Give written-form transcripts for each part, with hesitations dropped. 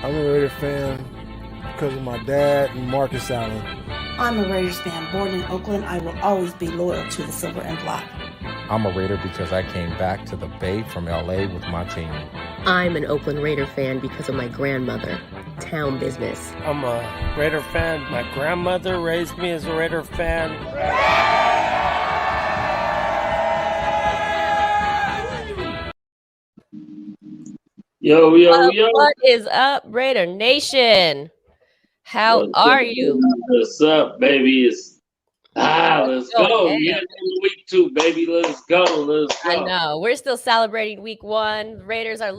I'm a Raider fan because of my dad and Marcus Allen. I'm a Raiders fan. Born in Oakland, I will always be loyal to the silver and black. I'm a Raider because I came back to the Bay from LA with my team. I'm an Oakland Raider fan because of my grandmother. Town business. I'm a Raider fan. My grandmother raised me as a Raider fan. Yo. What is up, Raider Nation? How are you? What's up, baby? Let's go. Yeah, week 2, baby. Let's go. I know. We're still celebrating week 1. The Raiders are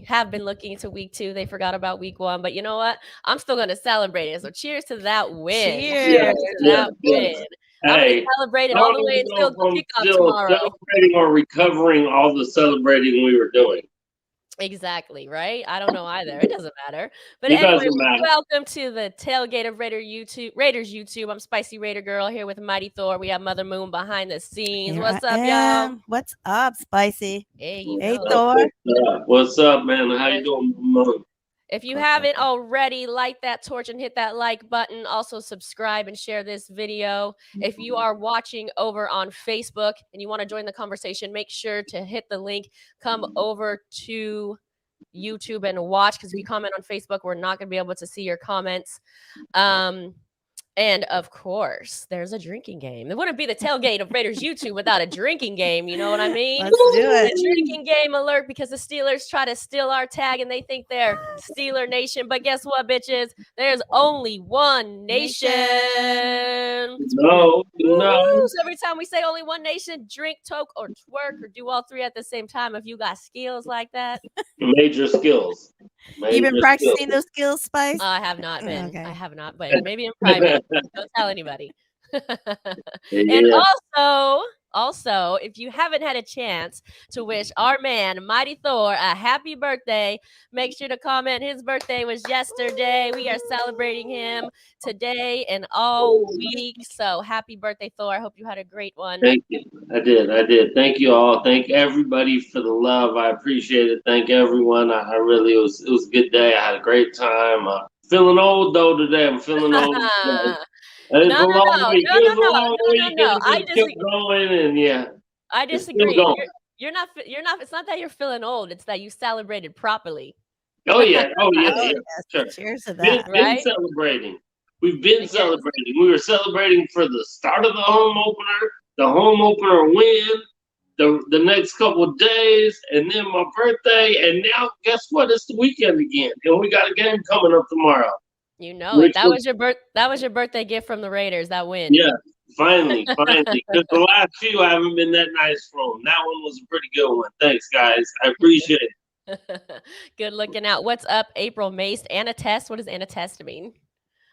have been looking to week 2. They forgot about week 1. But you know what? I'm still going to celebrate it. So cheers to that win. Cheers to that win. I'm going to celebrate it all the way until the kickoff tomorrow. Celebrating or recovering all the celebrating we were doing. Exactly, right? I don't know either. It doesn't matter. But anyway, welcome to the tailgate of Raiders YouTube. I'm Spicy Raider Girl here with Mighty Thor. We have Mother Moon behind the scenes. What's up, y'all? What's up, Spicy? Hey, Thor. What's up, man? How you doing, Moon? If you haven't already, light that torch and hit that like button. Also subscribe and share this video. If you are watching over on Facebook and you want to join the conversation, make sure to hit the link. Come over to YouTube and watch, because if you comment on Facebook, we're not going to be able to see your comments. And of course, there's a drinking game. It wouldn't be the tailgate of Raiders YouTube without a drinking game. You know what I mean? Let's do it. A drinking game alert, because the Steelers try to steal our tag and they think they're Steeler Nation. But guess what, bitches? There's only one nation. No. So every time we say only one nation, drink, toke, or twerk, or do all 3 at the same time if you got skills like that. Major skills. You've been practicing those skills, Spice? I have not been. Okay. I have not, but maybe in private. Don't tell anybody. And also, if you haven't had a chance to wish our man, Mighty Thor, a happy birthday, make sure to comment. His birthday was yesterday. We are celebrating him today and all week. So happy birthday, Thor. I hope you had a great one. Thank you. I did. Thank you all. Thank everybody for the love. I appreciate it. Thank everyone. I really, it was a good day. I had a great time. Feeling old though today. I'm feeling old. No. I disagree. I disagree. You're not. It's not that you're feeling old. It's that you celebrated properly. Oh yeah. Sure. Cheers to that. Been celebrating. We've been celebrating. We were celebrating for the start of the home opener win, the next couple of days, and then my birthday, and now guess what? It's the weekend again, and we got a game coming up tomorrow. You know it. That was your birthday gift from the Raiders, that win. Yeah, finally. Because the last few I haven't been that nice from. That one was a pretty good one. Thanks, guys. I appreciate it. Good looking out. What's up, April Mace? Anatest. What does Anatest mean?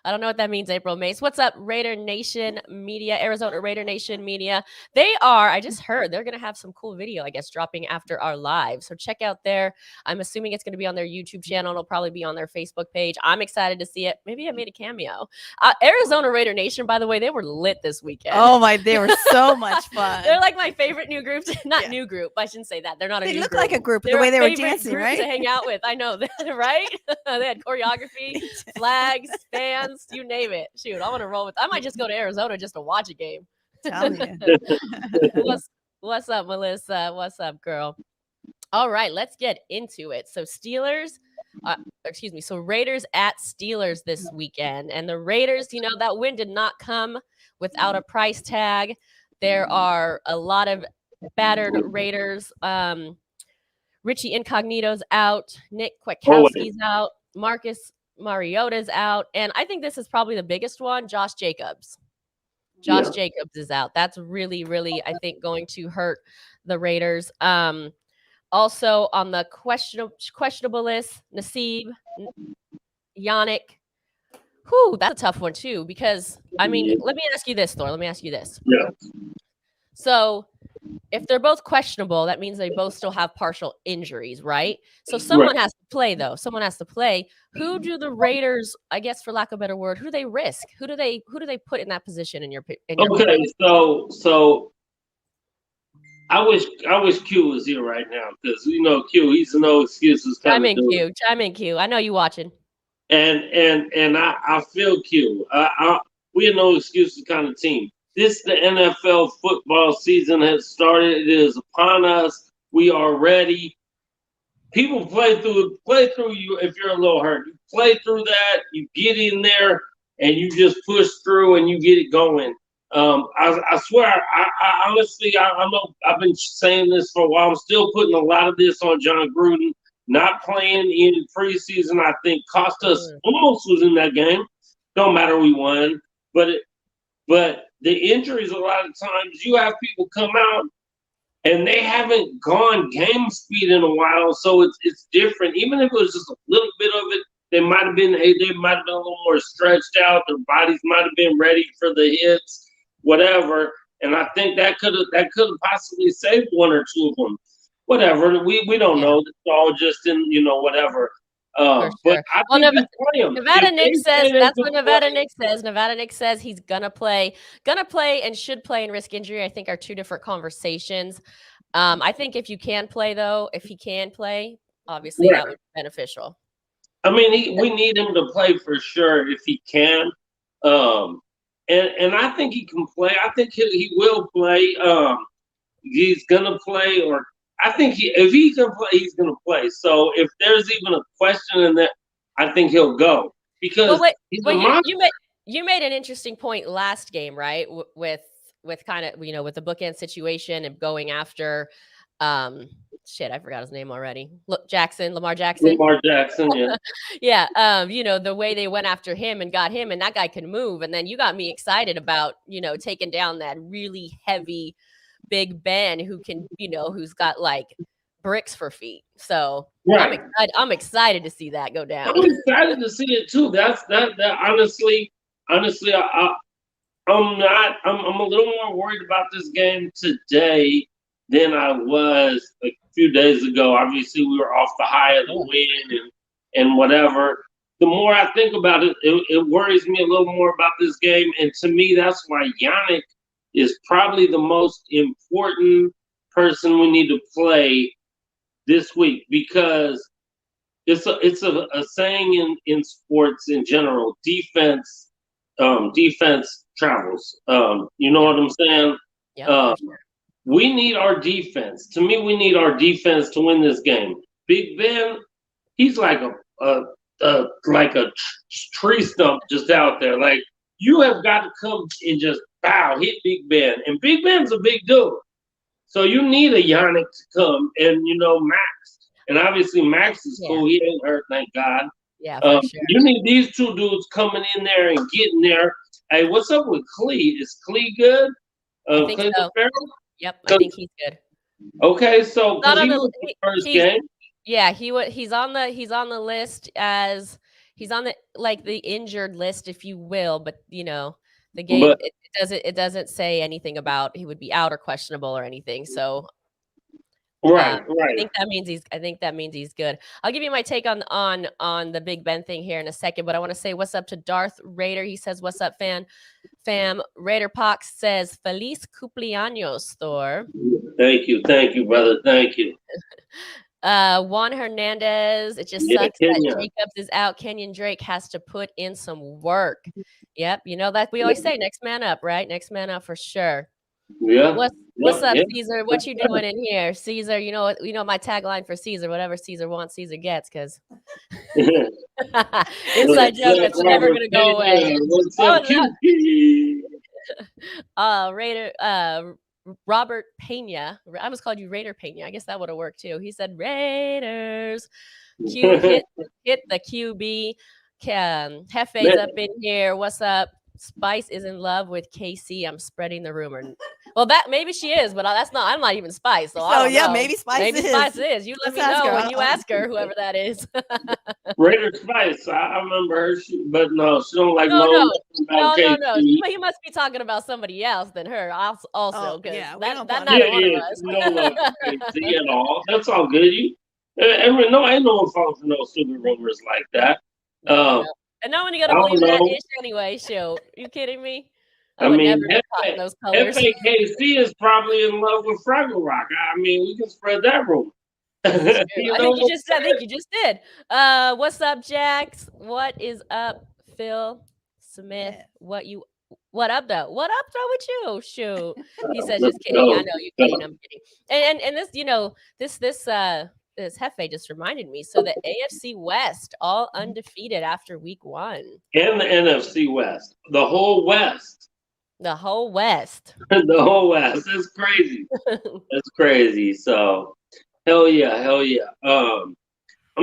I don't know what that means, April Mace. What's up, Raider Nation Media, Arizona Raider Nation Media? I just heard they're going to have some cool video, I guess, dropping after our live. So check out I'm assuming it's going to be on their YouTube channel. It'll probably be on their Facebook page. I'm excited to see it. Maybe I made a cameo. Arizona Raider Nation, by the way, they were lit this weekend. Oh my, they were so much fun. They're like my favorite new group. New group. I shouldn't say that. They're not a new group. They look like a group the way they were dancing, right? To hang out with. I know, right? They had choreography, flags, fans. You name it. Shoot, I want to roll with. I might just go to Arizona just to watch a game. Tell you. What's up, Melissa? What's up, girl? All right, let's get into it. So Raiders at Steelers this weekend. And the Raiders, that win did not come without a price tag. There are a lot of battered Raiders. Richie Incognito's out. Nick Kwiatkowski's out. Marcus Mariota's out. And I think this is probably the biggest one, Josh Jacobs. Jacobs is out. That's really, really, I think, going to hurt the Raiders. Also on the questionable list, Nassib, Yannick. That's a tough one too, because, let me ask you this, Thor. Yeah. So if they're both questionable, that means they both still have partial injuries, right? So someone has to play, though. Someone has to play. Who do the Raiders, I guess, for lack of a better word, who do they risk? Who do they put in that position in your okay, so I wish Q was here right now because Q, he's a no excuses kind Chime of in, dude. Q. Chime in, Q. I know you watching. And I feel Q. We a no excuses kind of team. The NFL football season has started. It is upon us. We are ready. People play through you if you're a little hurt. You play through that, you get in there, and you just push through and you get it going. I swear, I honestly, I know I've been saying this for a while. I'm still putting a lot of this on John Gruden. Not playing in preseason, I think, cost us almost losing that game. Don't matter, we won. But the injuries, a lot of times, you have people come out and they haven't gone game speed in a while, so it's different. Even if it was just a little bit of it, they might have been a little more stretched out. Their bodies might have been ready for the hits, whatever. And I think that could have possibly saved one or two of them. Whatever, we don't know. It's all just in whatever. For But sure. I Well, think you play him. Nevada Nick says that's what Nevada play. Nick says. Nevada Nick says he's gonna play and should play and risk injury. I think are two different conversations. I think if he can play, obviously that would be beneficial. I mean, we need him to play for sure if he can. And I think he can play. I think he will play. He's gonna play, or I think if he can play, he's gonna play. So if there's even a question in that, I think he'll go because you made an interesting point last game, right? With kind of with the bookend situation and going after I forgot his name already. Lamar Jackson. Lamar Jackson, yeah. Yeah. The way they went after him and got him, and that guy can move. And then you got me excited about, taking down that really heavy Big Ben who can, who's got like bricks for feet. So I'm excited to see that go down. I'm excited to see it too. That honestly, I'm a little more worried about this game today than I was a few days ago. Obviously, we were off the high of the win and whatever. The more I think about it, it worries me a little more about this game. And to me, that's why Yannick is probably the most important person we need to play this week, because it's a saying in sports in general, defense travels. You know what I'm saying? Yeah. We need our defense. To me, we need our defense to win this game. Big Ben, he's like a tree stump just out there. Like, you have got to come and just hit Big Ben. And Big Ben's a big dude. So you need a Yannick to come and, Max. And obviously Max is cool. He ain't hurt, thank God. Yeah, for sure. You need these two dudes coming in there and getting there. Hey, what's up with Clee? Is Clee good? I think so. Yep, I think he's good. Okay, so he was the first game. Yeah, he's on the list as he's on the injured list, if you will, but the game it doesn't say anything about he would be out or questionable or anything. So right. I think that means he's good. I'll give you my take on the Big Ben thing here in a second, but I want to say what's up to Darth Raider. He says, "What's up, fam?" Raider Pox says, "Feliz cumpleaños, Thor." Thank you, brother. Thank you. Juan Hernandez. It just sucks that Jacobs is out. Kenyon Drake has to put in some work. Yep, that we always say, next man up, right? Next man up for sure. Yeah. What's up, Caesar? What you doing in here, Caesar? You know my tagline for Caesar: whatever Caesar wants, Caesar gets. Because inside joke that's never gonna go away. Raider, Robert Pena. I almost called you Raider Pena. I guess that would have worked too. He said Raiders. Hit the QB. Hefe's up in here. What's up? Spice is in love with KC. I'm spreading the rumor. Well, that maybe she is, but I'm not even Spice. So I don't know. Maybe Spice is. You let me know when you ask her, whoever that is. Raider Spice. I remember her, but no, she don't like no. KC. He must be talking about somebody else than her. Also, because that not one of us. No love KC at all. That's all good. Ain't no one falling for no stupid rumors like that. And no one gonna believe that ish anyway. Shoot, you kidding me? I I would mean, never cotton those colors. FAKC is probably in love with Fraggle Rock. I mean, we can spread that rumor. You I know think what I'm saying? you just did. What's up, Jax? What is up, Phil Smith? What up though? What up though with you? Shoot. He says Let's just kidding. I go. know you kidding. I'm kidding. And this, this Hefe just reminded me. So the AFC West all undefeated after week 1. And the NFC West. The whole West. The whole West. The whole West. It's crazy. It's crazy. So hell yeah. I'm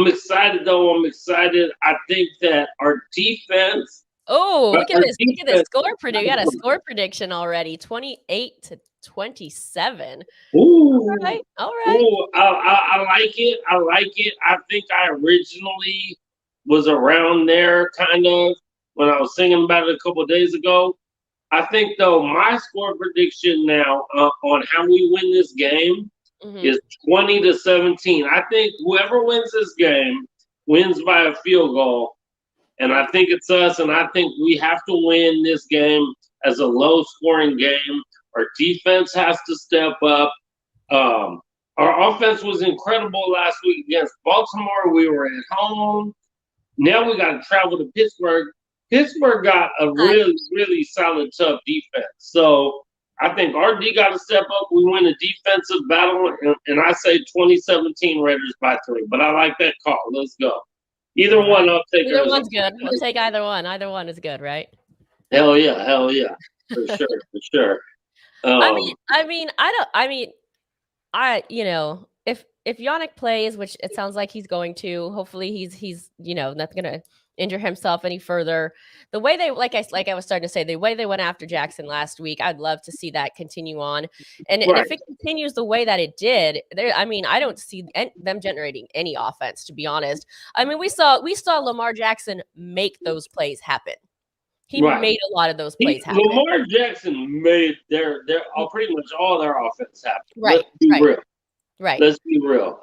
excited though. I'm excited. I think that our defense. Oh, look at our this. Look at this defense- score prediction. We got a score prediction already. 28-27. Ooh. All right. Ooh, I like it. I think I originally was around there kind of when I was singing about it a couple of days ago. I think though my score prediction now on how we win this game is 20-17. I think whoever wins this game wins by a field goal. And I think it's us, and I think we have to win this game as a low-scoring game. Our defense has to step up. Our offense was incredible last week against Baltimore. We were at home. Now we got to travel to Pittsburgh. Pittsburgh got a really, really solid, tough defense. So I think our D got to step up. We win a defensive battle, and I say 2017 Raiders by 3. But I like that call. Let's go. Either one, I'll take. Either one's good. We'll take either one. Either one is good, right? Hell yeah, for sure. If Yannick plays, which it sounds like he's going to, hopefully he's not gonna injure himself any further. The way they like I was starting to say, the way they went after Jackson last week, I'd love to see that continue on. And if it continues the way that it did, I don't see them generating any offense, to be honest. I mean, we saw Lamar Jackson make those plays happen. He made a lot of those plays happen. Lamar Jackson made their pretty much all their offense happen. Right. Let's be real. Right. Let's be real.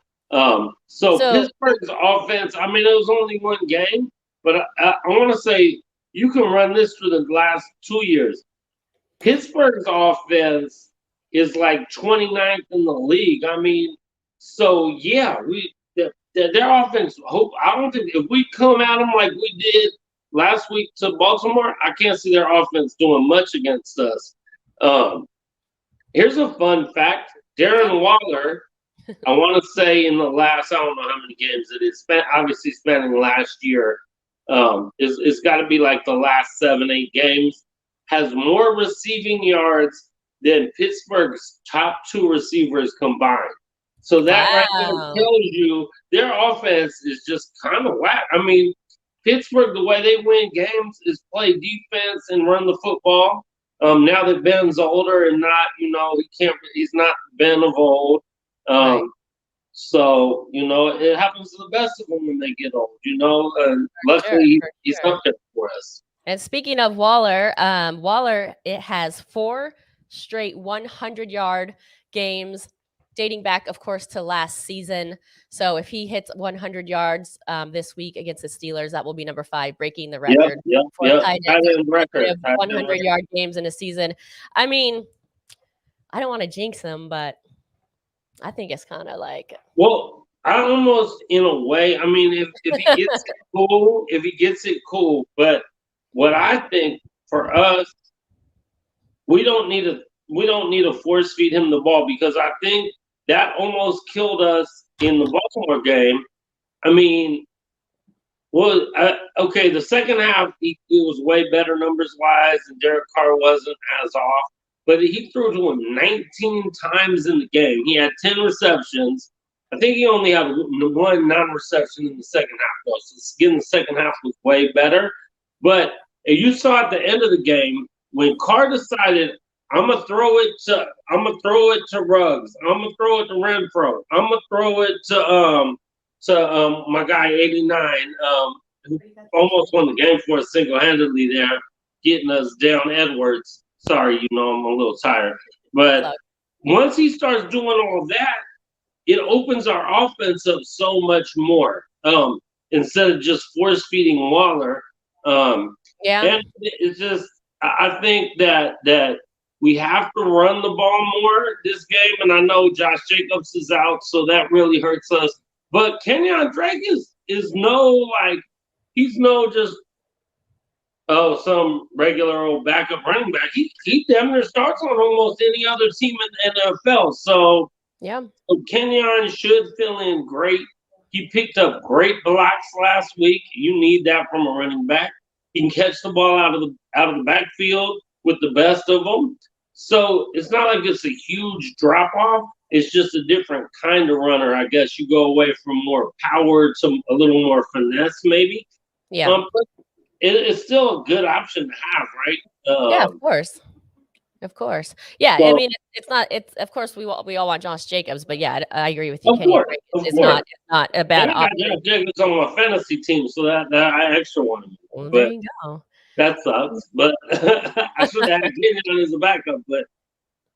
So Pittsburgh's offense, I mean, it was only one game, but I want to say you can run this through the last 2 years. Pittsburgh's offense is like 29th in the league. I mean, so yeah, their offense. I don't think if we come at them like we did last week to Baltimore, I can't see their offense doing much against us. Here's a fun fact: Darren Waller. I want to say in the last, I don't know how many games it is, obviously spanning last year, it's got to be like the last 7-8 games, has more receiving yards than Pittsburgh's top 2 receivers combined. So that right there tells you their offense is just kind of whack. I mean, Pittsburgh, the way they win games is play defense and run the football. Now that Ben's older and not, he's not Ben of old. So, it happens to the best of them when they get old, and luckily he's up there for us. And speaking of Waller, it has 4 straight 100-yard games dating back, of course, to last season. So if he hits 100 yards this week against the Steelers, that will be number 5, breaking the record for tight end record of 100-yard games in a season. I mean, I don't want to jinx him, but I think it's kind of like. Well, I almost, in a way, I mean, if he gets it, cool. But what I think for us, we don't need to force feed him the ball, because I think that almost killed us in the Baltimore game. I mean, the second half it was way better numbers wise, and Derek Carr wasn't as off. But he threw to him 19 times in the game. He had 10 receptions. I think he only had 1 non-reception in the second half, though. So again, the second half was way better. But you saw at the end of the game when Carr decided, I'm gonna throw it to Ruggs. I'm gonna throw it to Renfro. I'm gonna throw it to my guy 89, who almost won the game for us single-handedly there, getting us down Edwards. Sorry, I'm a little tired. But once he starts doing all that, it opens our offense up so much more. Instead of just force feeding Waller. And it's just, I think that we have to run the ball more this game, and I know Josh Jacobs is out, so that really hurts us. But Kenyon Drake is no like he's no just some regular old backup running back. He damn near starts on almost any other team in the NFL. So Yeah. Kenyon should fill in great. He picked up great blocks last week. You need that from a running back. He can catch the ball out of the backfield with the best of them. So it's not like it's a huge drop off. It's just a different kind of runner. I guess you go away from more power to a little more finesse, maybe. Yeah. But it's still a good option to have, right? Yeah, of course. Of course. Yeah, So, I mean, it's of course we all want Josh Jacobs, but yeah, I agree with you. Of Kenyon course, Drake of is course. not a bad and I got option. Josh Jacobs on my fantasy team, so that I extra want him. Well, But there you go. that sucks. But I should have had Kenyon as a backup, but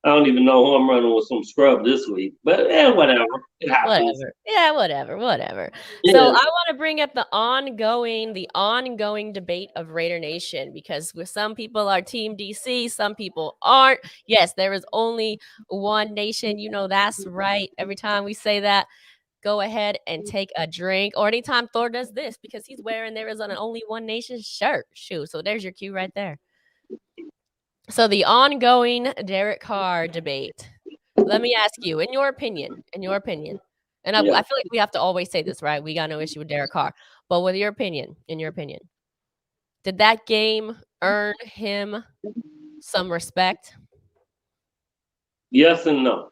I don't even know who I'm running with some scrub this week. But whatever. It happens. Whatever. Yeah, whatever. Yeah. So I want to bring up the ongoing debate of Raider Nation, because with some people are Team DC, some people aren't. Yes, there is only one nation. You know that's right. Every time we say that, go ahead and take a drink. Or anytime Thor does this, because he's wearing there is an only one nation shirt. Shoot. So there's your cue right there. So the ongoing Derek Carr debate. Let me ask you, in your opinion, and I feel like we have to always say this, right? We got no issue with Derek Carr. But in your opinion, did that game earn him some respect? Yes and no.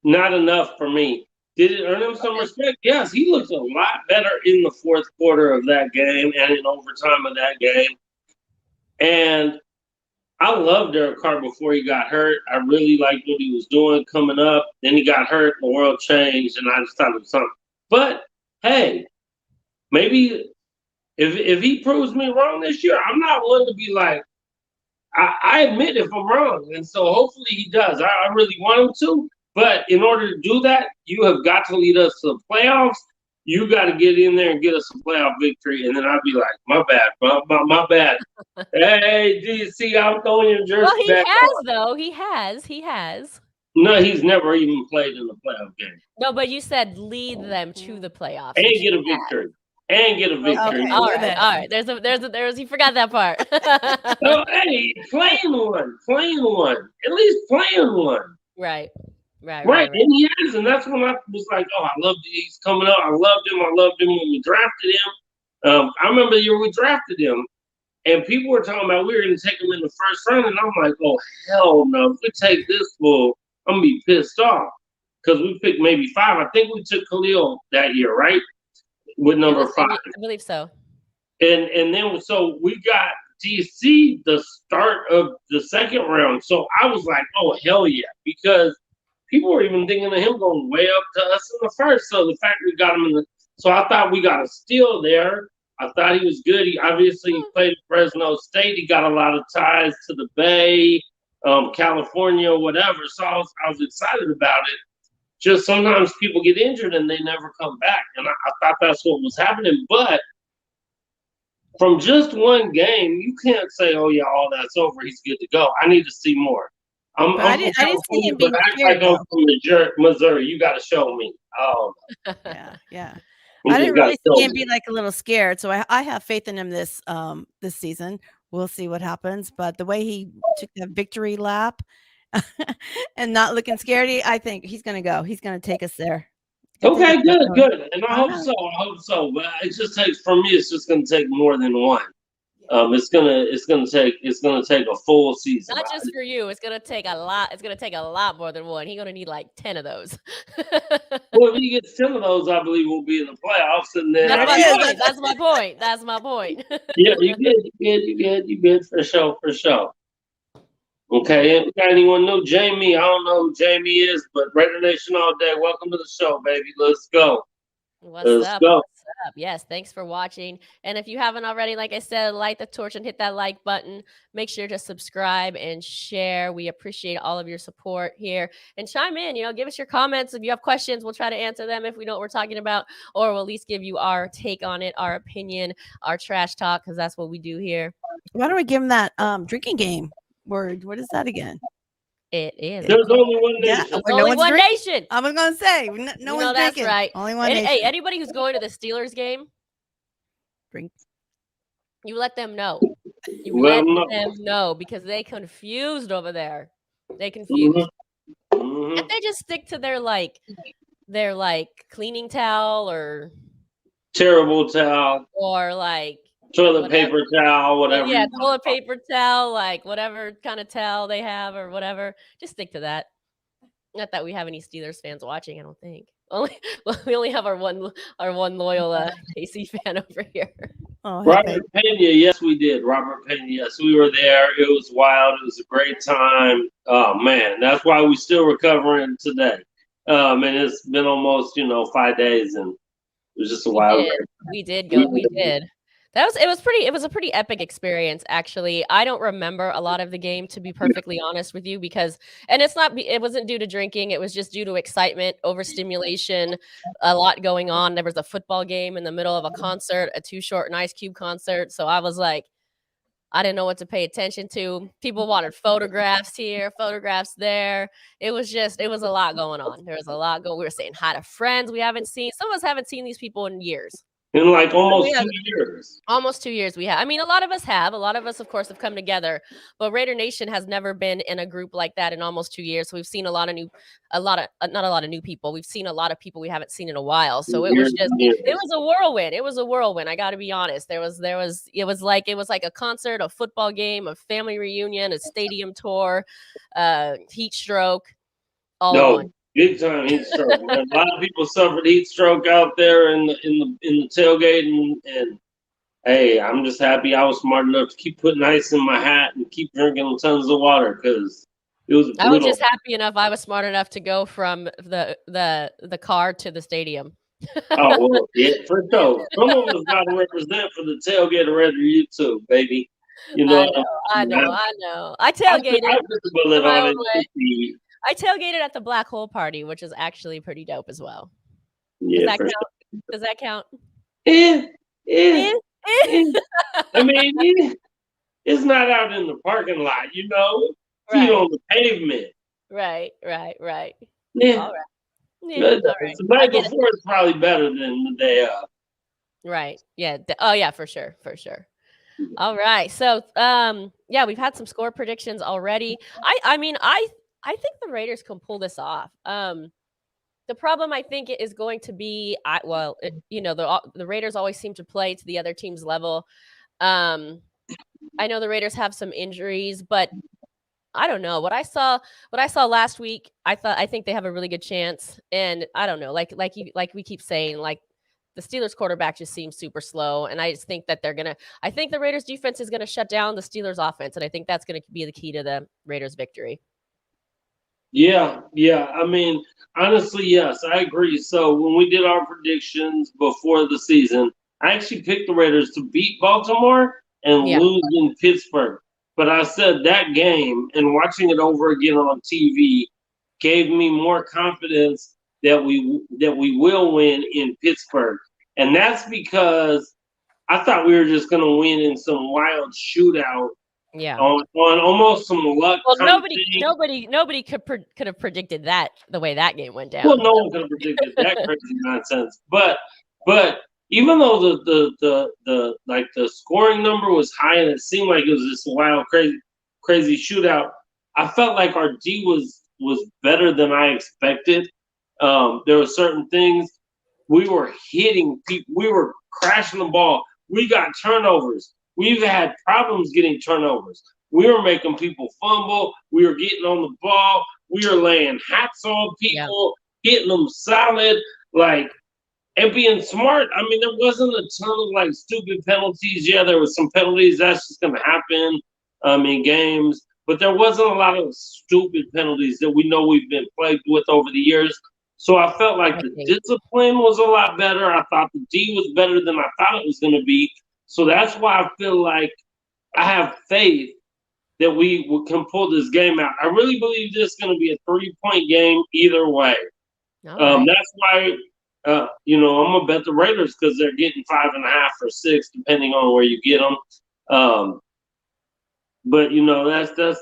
Not enough for me. Did it earn him some respect? Yes, he looked a lot better in the fourth quarter of that game and in overtime of that game. And I loved Derek Carr before he got hurt. I really liked what he was doing coming up. Then he got hurt, the world changed, and I just thought it was something. But hey, maybe if he proves me wrong this year, I'm not one to be like, I admit if I'm wrong. And so hopefully he does. I really want him to. But in order to do that, you have got to lead us to the playoffs. You got to get in there and get us a playoff victory. And then I'll be like, my bad, bro. My bad. Hey, DC, I'm throwing your jersey Well, he back has, on. though. He has. No, he's never even played in the playoff game. No, but you said lead them to the playoffs. And which get a he has. victory. And get a victory. Okay. All Hear right. this. There's you forgot that part. Oh, hey, playing one. At least playing one. Right. And he has, and that's when I was like, oh, I love he's coming up. I loved him when we drafted him. I remember the year we drafted him, and people were talking about we were going to take him in the first round, and I'm like, oh, hell no. If we take this fool, I'm going to be pissed off. Because we picked maybe 5. I think we took Khalil that year, right? With number 5. I believe so. And then, so we got DC the start of the second round. So I was like, oh, hell yeah. Because people were even thinking of him going way up to us in the first. So the fact we got him so I thought we got a steal there. I thought he was good. He obviously played at Fresno State. He got a lot of ties to the Bay, California, whatever. So I was excited about it. Just sometimes people get injured and they never come back. And I thought that's what was happening. But from just one game, you can't say, oh, yeah, all that's over. He's good to go. I need to see more. I didn't see him being scared, I'm from Missouri. You got to show me. Oh, Yeah. you I didn't gotta really show see him me. be like a little scared. So I have faith in him this season. We'll see what happens. But the way he took that victory lap and not looking scaredy, I think he's gonna go. He's gonna take us there. Okay, good. And I hope Uh-huh. so. But it just takes, for me, it's just gonna take more than one. It's gonna take a full season. Not just for you. It's gonna take a lot. It's gonna take a lot more than one. He's gonna need like 10 of those. Well, if he gets 10 of those, I believe we'll be in the playoffs. And then That's my point. yeah, you good for sure. Okay, got anyone new? Jamie, I don't know who Jamie is, but Raider Nation all day. Welcome to the show, baby. Let's go. What's up? up? Yes, thanks for watching. And if you haven't already, like I said, light the torch and hit that like button. Make sure to subscribe and share. We appreciate all of your support here. And chime in, give us your comments. If you have questions, we'll try to answer them if we know what we're talking about, or we'll at least give you our take on it, our opinion, our trash talk, because that's what we do here. Why don't we give them that drinking game word? What is that again? It is. There's only one Yeah, nation. There's when only one's one drink- nation. I was gonna say no one's that's drinking. right. Only one Hey, nation. anybody who's going to the Steelers game, Drink. you let them know. You Well, let no. them know because they confused over there. They confused. Mhm. If they just stick to their cleaning towel or Terrible towel, toilet whatever. paper towel, whatever. Yeah, toilet paper towel, whatever kind of towel they have or whatever. Just stick to that. Not that we have any Steelers fans watching, I don't think. We only have our one loyal KC fan over here. Oh, Robert Pena, yes, we did. Robert Pena, yes, we were there. It was wild. It was a great time. Oh man, that's why we're still recovering today. And it's been almost 5 days, and it was just a wild. We did go. We did. It was a pretty epic experience, actually. I don't remember a lot of the game, to be perfectly honest with you, it wasn't due to drinking. It was just due to excitement, overstimulation, a lot going on. There was a football game in the middle of a concert, a Too Short and Ice Cube concert. So I was like, I didn't know what to pay attention to. People wanted photographs here, photographs there. It was a lot going on. There was a lot going. We were saying hi to friends we haven't seen. Some of us haven't seen these people in years. In almost 2 years. Almost 2 years we have. I mean, a lot of us have. A lot of us, of course, have come together. But Raider Nation has never been in a group like that in almost 2 years. So we've seen not a lot of new people. We've seen a lot of people we haven't seen in a while. So it was a whirlwind. It was a whirlwind. I got to be honest. It was like a concert, a football game, a family reunion, a stadium tour, heat stroke, all in one. Big time heat stroke. Man. A lot of people suffered heat stroke out there in the tailgate, and hey, I'm just happy I was smart enough to keep putting ice in my hat and keep drinking tons of water because it was brutal. I was just happy enough. I was smart enough to go from the car to the stadium. Oh well, yeah, for sure. Some of us got to represent for the tailgate of Red YouTube, baby. I know. I tailgated. I tailgated at the Black Hole Party, which is actually pretty dope as well. Yeah, Does that count? Yeah. I mean, it's not out in the parking lot, Feet on the pavement. Right. Yeah. All right. Yeah, all right. The night before is probably better than the day of. Right. Yeah. Oh, yeah, for sure. All right. So, we've had some score predictions already. I think the Raiders can pull this off. The problem I think is going to be, the Raiders always seem to play to the other team's level. I know the Raiders have some injuries, but I don't know. What I saw last week, I think they have a really good chance. And I don't know, like we keep saying, the Steelers quarterback just seems super slow. And I just think that I think the Raiders defense is going to shut down the Steelers offense. And I think that's going to be the key to the Raiders victory. Yeah. I mean, honestly, yes, I agree. So when we did our predictions before the season, I actually picked the Raiders to beat Baltimore and lose in Pittsburgh. But I said that game and watching it over again on TV gave me more confidence that we will win in Pittsburgh. And that's because I thought we were just going to win in some wild shootout. Yeah. On almost some luck. Well, nobody could have predicted that the way that game went down. Well, no one could have predicted that crazy nonsense. But even though the scoring number was high and it seemed like it was this wild, crazy shootout, I felt like our D was better than I expected. There were certain things we were hitting people, we were crashing the ball, we got turnovers. We've had problems getting turnovers. We were making people fumble. We were getting on the ball. We were laying hats on people, hitting them solid, and being smart. I mean, there wasn't a ton of stupid penalties. Yeah, there was some penalties. That's just going to happen in games. But there wasn't a lot of stupid penalties that we know we've been plagued with over the years. So I felt like the discipline was a lot better. I thought the D was better than I thought it was going to be. So that's why I feel like I have faith that we can pull this game out. I really believe this is going to be a 3-point game either way. Right. That's why, I'm going to bet the Raiders because they're getting 5.5 or 6, depending on where you get them. But, that's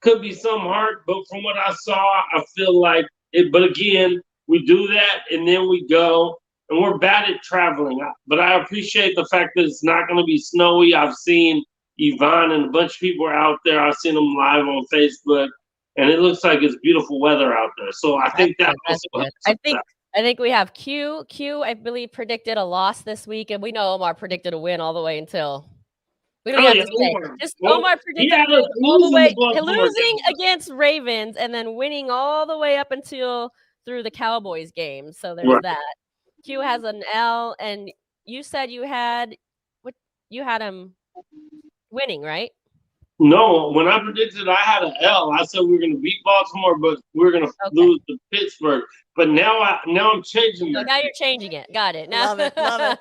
could be some hard. But from what I saw, I feel like it. But again, we do that and then we go. And we're bad at traveling. But I appreciate the fact that it's not going to be snowy. I've seen Yvonne and a bunch of people are out there. I've seen them live on Facebook. And it looks like it's beautiful weather out there. So I think that also helps. I think we have Q. Q, I believe, predicted a loss this week. And we know Omar predicted a win all the way until... We don't have to say. Just Omar predicted all the way losing against Ravens and then winning all the way up until through the Cowboys game. So there's that. Q has an L, and you said you had him winning, right? No, when I predicted I had an L, I said we were going to beat Baltimore, but we're going to lose to Pittsburgh. But now I'm changing that. Now you're changing it. Got it. Now Love it. It's all right.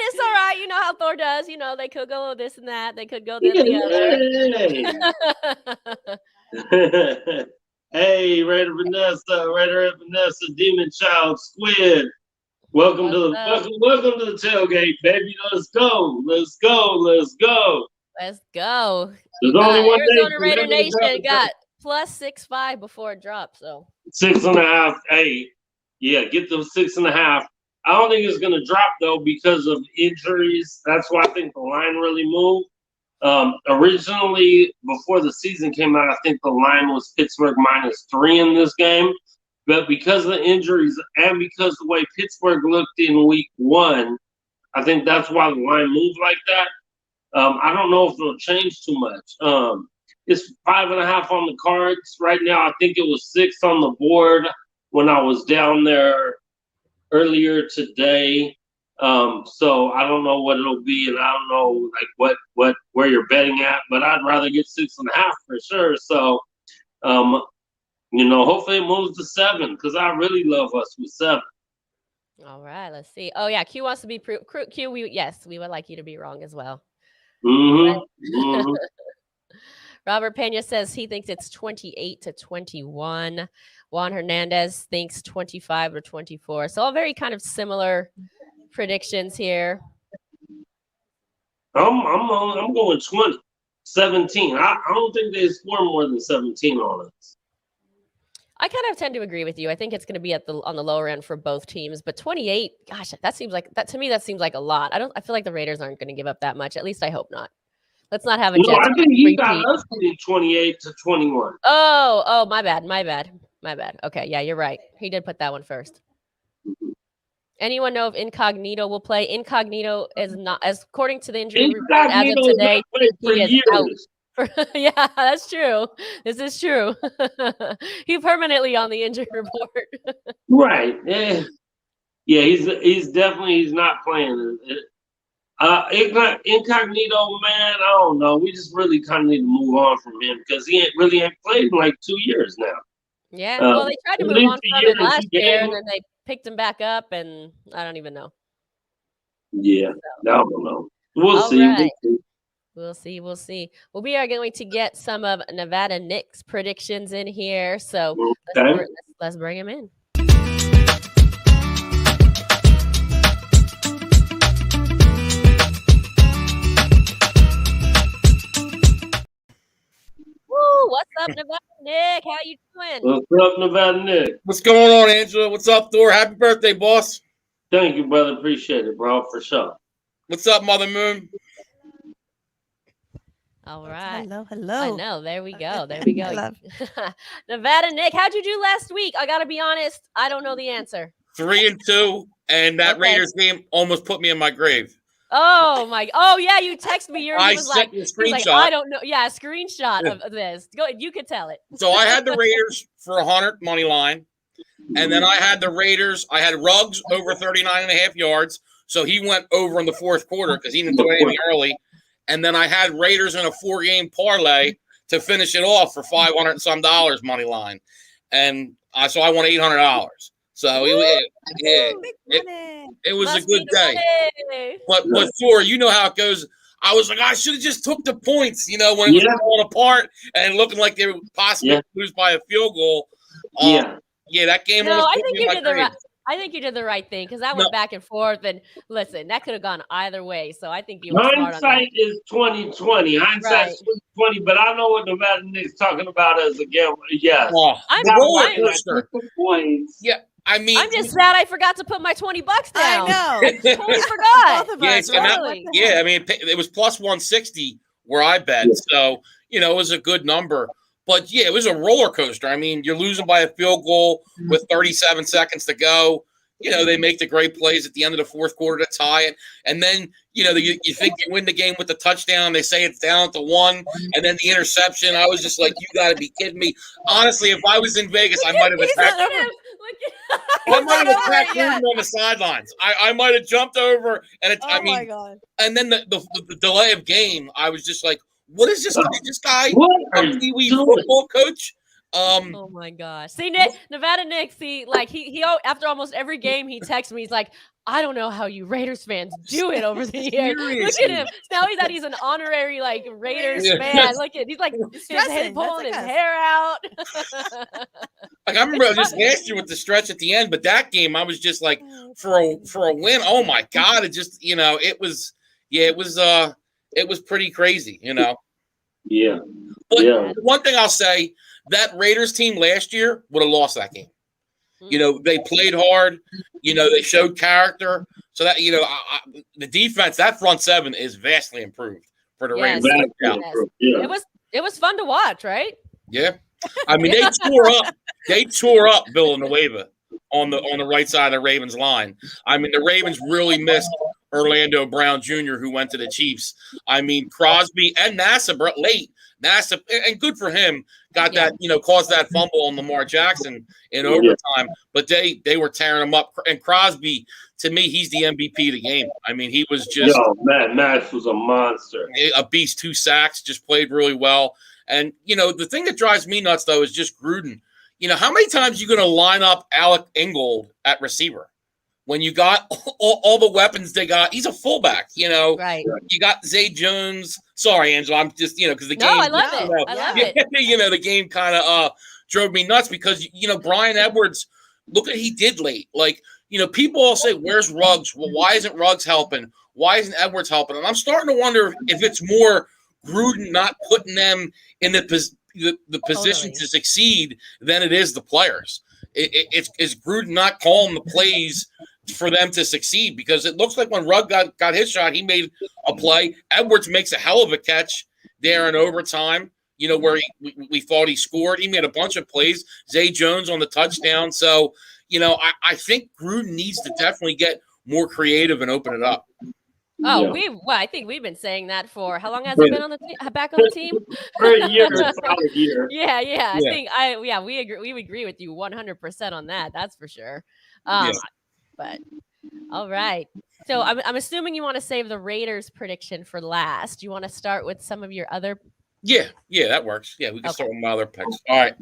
It's all right. You know how Thor does. They could go this and that. They could go this and the other. Hey, Raider Vanessa, Demon Child, Squid. Welcome to the tailgate, baby. Let's go. Let's go. There's only one Arizona Raider Nation got plus 6.5 before it dropped. So 6.5. Hey, yeah, get them 6.5. I don't think it's gonna drop though because of injuries. That's why I think the line really moved. Originally, before the season came out, I think the line was Pittsburgh -3 in this game. But because of the injuries and because the way Pittsburgh looked in week 1, I think that's why the line moved like that. I don't know if it'll change too much. It's 5.5 on the cards right now. I think it was 6 on the board when I was down there earlier today. So I don't know what it'll be, and I don't know like where you're betting at, but I'd rather get 6.5 for sure. So, hopefully it moves to 7 because I really love us with 7. All right, let's see. Oh yeah, Q wants to be Q. We would like you to be wrong as well. Mm-hmm. Robert Pena says he thinks it's 28-21. Juan Hernandez thinks 25-24. So all very kind of similar predictions here. I'm going 20, 17. I don't think they score more than 17 on us. I kind of tend to agree with you. I think it's going to be on the lower end for both teams, but 28, gosh, that seems like a lot. I feel like the Raiders aren't going to give up that much. At least I hope not. Let's not have a Jets. I think he got us getting 28-21. Oh, my bad. Okay, yeah, you're right. He did put that one first. Anyone know if Incognito will play? Incognito is not, as according to the injury report as of today, he is out. Yeah, that's true. This is true. He's permanently on the injury report. Right. Yeah, he's definitely not playing. Incognito, man, I don't know. We just really kind of need to move on from him because he ain't played in like 2 years now. Yeah, well, they tried to move on from him last year, and then they picked him back up, and I don't even know. Yeah, I don't know. We'll see. Right. We'll see. Well, we are going to get some of Nevada Nick's predictions in here. So let's bring him in. Woo! What's up, Nevada Nick? How you doing? What's up, Nevada Nick? What's going on, Angela? What's up, Thor? Happy birthday, boss. Thank you, brother. Appreciate it, bro, for sure. What's up, Mother Moon? All right. Hello. I know. There we go. Nevada Nick, how'd you do last week? I got to be honest. I don't know the answer. 3-2, and that Raiders game almost put me in my grave. Oh, my. Oh, yeah. You text me. I sent you a screenshot. I don't know. Yeah, a screenshot of this. Go. You could tell it. So I had the Raiders for 100 money line, and then I had the Raiders. I had Ruggs over 39.5 yards, so he went over in the fourth quarter because he didn't do anything early. And then I had Raiders in a 4-game parlay to finish it off for $500 and some money line. And so I won $800. So it was a Must be good the day. money. But Thor, you know how it goes. I was like, I should have just took the points, when it was falling apart and looking like they would possibly lose by a field goal. That game. No, almost I put think me in you my did the grave. right. I think you did the right thing because that went back and forth. And listen, that could have gone either way. So I think you were smart on that. Hindsight is 20/20. Hindsight's 20/20. But I know what Nevada Nick's talking about as a game. Yes, Yeah. I mean, I'm just sad I forgot to put my $20 down. I know. Totally forgot. Both of us, totally. I mean, it was plus 160 where I bet. So, it was a good number. But, it was a roller coaster. I mean, you're losing by a field goal with 37 seconds to go. They make the great plays at the end of the fourth quarter to tie it. And then, you think you win the game with the touchdown. They say it's down to 1. And then the interception. I was just like, you got to be kidding me. Honestly, if I was in Vegas, I might have attacked Gruden on the sidelines. I might have jumped over. And my God. And then the delay of game, I was just like, what is this? This guy, a Pee-wee football coach? Oh my gosh! See, Nevada Nick. See, like he after almost every game, he texts me. He's like, I don't know how you Raiders fans do it over the years. Look at him now. He's an honorary Raiders fan. Look at he's his head pulling his hair out. I remember just last year with the stretch at the end, but that game I was just like for a win. Oh my God! It just it was pretty crazy. Yeah. But one thing I'll say. That Raiders team last year would have lost that game. They played hard. They showed character. So that the defense, that front seven is vastly improved for the Raiders. It was fun to watch, right? Yeah, I mean they tore up Villanueva on the right side of the Ravens line. I mean the Ravens really missed Orlando Brown Jr. who went to the Chiefs. I mean Crosby and Nassib late. Nassib, and good for him, got that, caused that fumble on Lamar Jackson in overtime. But they were tearing him up. And Crosby, to me, he's the MVP of the game. I mean, he was just Nash was a monster. A beast, 2 sacks, just played really well. And, the thing that drives me nuts, though, is just Gruden. How many times are you going to line up Alec Ingold at receiver? When you got all the weapons they got, he's a fullback, Right. You got Zay Jones. Sorry, Angela, I'm just, because the game. No, I love it. I love it. The game kind of drove me nuts because, Brian Edwards, look at he did late. People all say, where's Ruggs? Well, why isn't Ruggs helping? Why isn't Edwards helping? And I'm starting to wonder if it's more Gruden not putting them in the position to succeed than it is the players. It's Gruden not calling the plays for them to succeed because it looks like when Rugg got his shot, he made a play. Edwards makes a hell of a catch there in overtime, where we thought he scored. He made a bunch of plays. Zay Jones on the touchdown. So, I think Gruden needs to definitely get more creative and open it up. Oh, I think we've been saying that for how long has it been on back on the team? For a year, about a year. Yeah. I think we agree. We agree with you 100% on that. That's for sure. But all right. So I'm assuming you want to save the Raiders prediction for last. You want to start with some of your other? Yeah, that works. Yeah, we can start with my other picks. All right.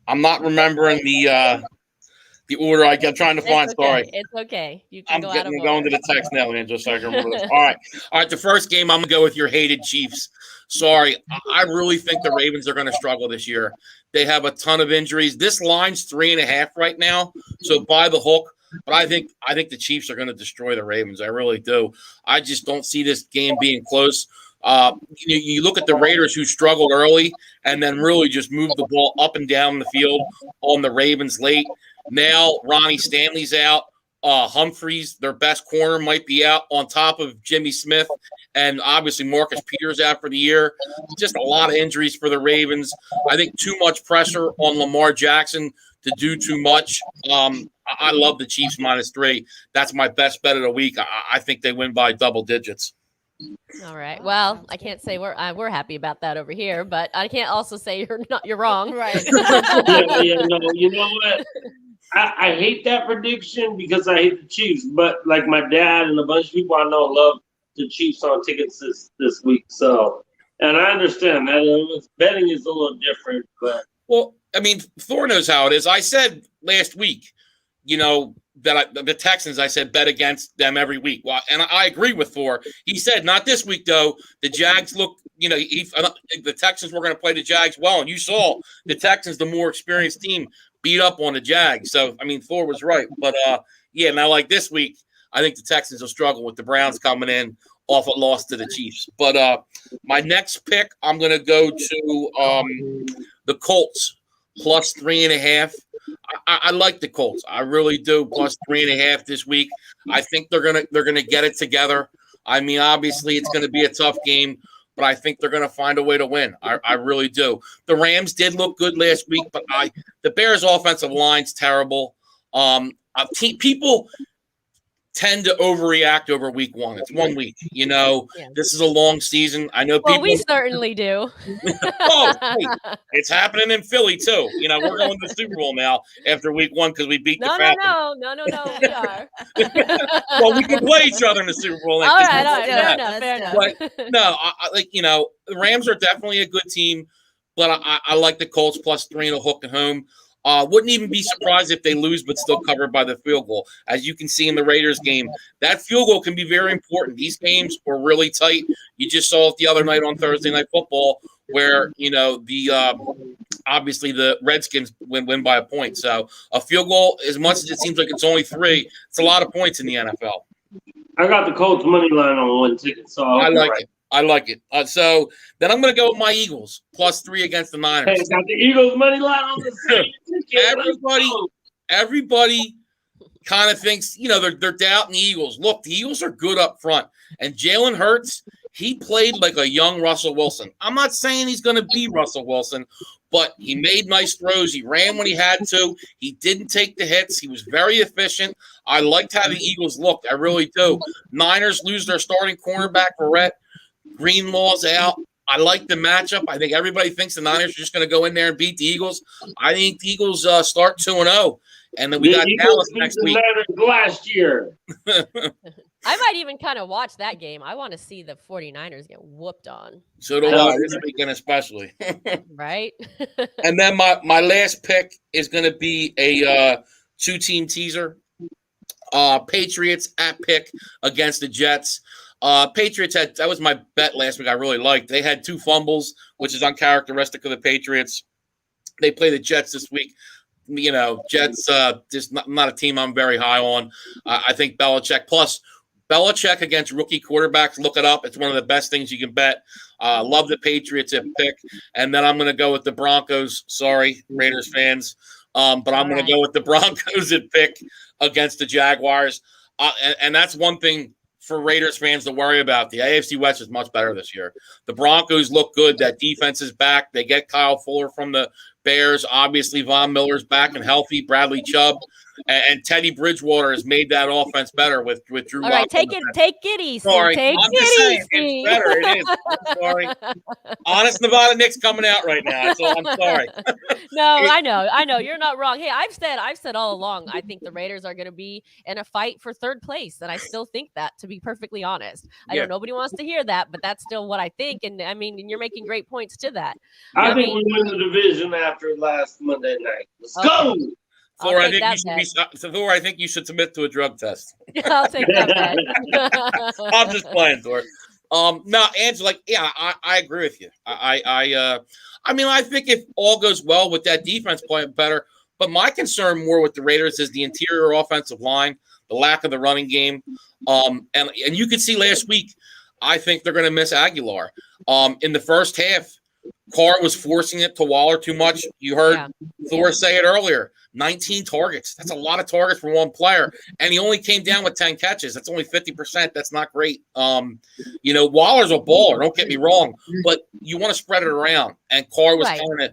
I'm not remembering the order I'm trying to find. Okay. Sorry. It's okay. You can go out of order. I'm going to the text now, Angela, so I can remember this. All right. The first game, I'm going to go with your hated Chiefs. Sorry. I really think the Ravens are going to struggle this year. They have a ton of injuries. This line's 3.5 right now, so by the hook. But I think the Chiefs are going to destroy the Ravens. I really do. I just don't see this game being close. You look at the Raiders who struggled early and then really just moved the ball up and down the field on the Ravens late. Now Ronnie Stanley's out. Humphreys, their best corner, might be out on top of Jimmy Smith. And obviously Marcus Peters out for the year. Just a lot of injuries for the Ravens. I think too much pressure on Lamar Jackson to do too much. I love the Chiefs -3. That's my best bet of the week. I think they win by double digits. All right. Well, I can't say we're happy about that over here, but I can't also say you're wrong. Right. No, you know what? I hate that prediction because I hate the Chiefs. But like my dad and a bunch of people I know love the Chiefs on tickets this week. So, and I understand that betting is a little different, but well, I mean, Thor knows how it is. I said last week that the Texans, I said, bet against them every week. Well, and I agree with Thor. He said, not this week, though. The Jags look, the Texans were going to play the Jags well. And you saw the Texans, the more experienced team, beat up on the Jags. So, I mean, Thor was right. But, now like this week, I think the Texans will struggle with the Browns coming in off a loss to the Chiefs. But my next pick, I'm going to go to the Colts plus 3.5. I like the Colts. I really do. Plus 3.5 this week. I think they're gonna get it together. I mean, obviously, it's gonna be a tough game, but I think they're gonna find a way to win. I really do. The Rams did look good last week, but the Bears' offensive line's terrible. People tend to overreact over week one. It's 1 week. This is a long season. I know people. Well, we certainly do. Hey, it's happening in Philly too. We're going to the Super Bowl now after week one because we beat the Falcons. No, we are. Well, we can play each other in the Super Bowl. All right, fair enough. But no, the Rams are definitely a good team, but I like the Colts plus 3 and a hook at home. Wouldn't even be surprised if they lose, but still covered by the field goal. As you can see in the Raiders game, that field goal can be very important. These games were really tight. You just saw it the other night on Thursday Night Football, where obviously the Redskins win by a point. So a field goal, as much as it seems like it's only 3, it's a lot of points in the NFL. I got the Colts money line on one ticket, so I like it. So then I'm going to go with my Eagles, plus 3 against the Niners. Hey, got the Eagles money line on the same ticket. Everybody kind of thinks, they're doubting the Eagles. Look, the Eagles are good up front. And Jalen Hurts, he played like a young Russell Wilson. I'm not saying he's going to be Russell Wilson, but he made nice throws. He ran when he had to. He didn't take the hits. He was very efficient. I liked how the Eagles looked. I really do. Niners lose their starting cornerback, Verrett. Greenlaw's out. I like the matchup. I think everybody thinks the Niners are just going to go in there and beat the Eagles. I think the Eagles start 2-0, and then we got Dallas next week. Last year. I might even kind of watch that game. I want to see the 49ers get whooped on. So do I, this weekend especially. Right? And then my last pick is going to be a 2-team teaser. Patriots at pick against the Jets. Patriots that was my bet last week. I really liked. They had 2 fumbles, which is uncharacteristic of the Patriots. They play the Jets this week. Jets just not a team I'm very high on. I think Belichick against rookie quarterbacks. Look it up. It's one of the best things you can bet. Love the Patriots at pick, and then I'm going to go with the Broncos. Sorry, Raiders fans, but I'm going to go with the Broncos at pick against the Jaguars. And that's one thing for Raiders fans to worry about. The AFC West is much better this year. The Broncos look good. That defense is back. They get Kyle Fuller from the Bears. Obviously, Von Miller's back and healthy. Bradley Chubb and Teddy Bridgewater has made that offense better with Drew. All right, take it easy. Sorry, take I'm it just saying easy. it's better. It is. I'm sorry. Honest Nevada Nick's coming out right now. So I'm sorry. No, I know. You're not wrong. Hey, I've said all along, I think the Raiders are going to be in a fight for third place, and I still think that, to be perfectly honest. I know nobody wants to hear that, but that's still what I think. And I mean, you're making great points to that. I think we win the division after last Monday night. Let's go. Thor, I think you should submit to a drug test. I'll take that. I'm just playing, Thor. No, Angela, I agree with you. I mean, I think if all goes well with that defense playing better, but my concern more with the Raiders is the interior offensive line, the lack of the running game. And you could see last week, I think they're going to miss Aguilar. In the first half, Carr was forcing it to Waller too much. You heard Thor say it earlier. 19 targets. That's a lot of targets for one player. And he only came down with 10 catches. That's only 50%. That's not great. Waller's a baller. Don't get me wrong. But you want to spread it around. And Carr was kind of,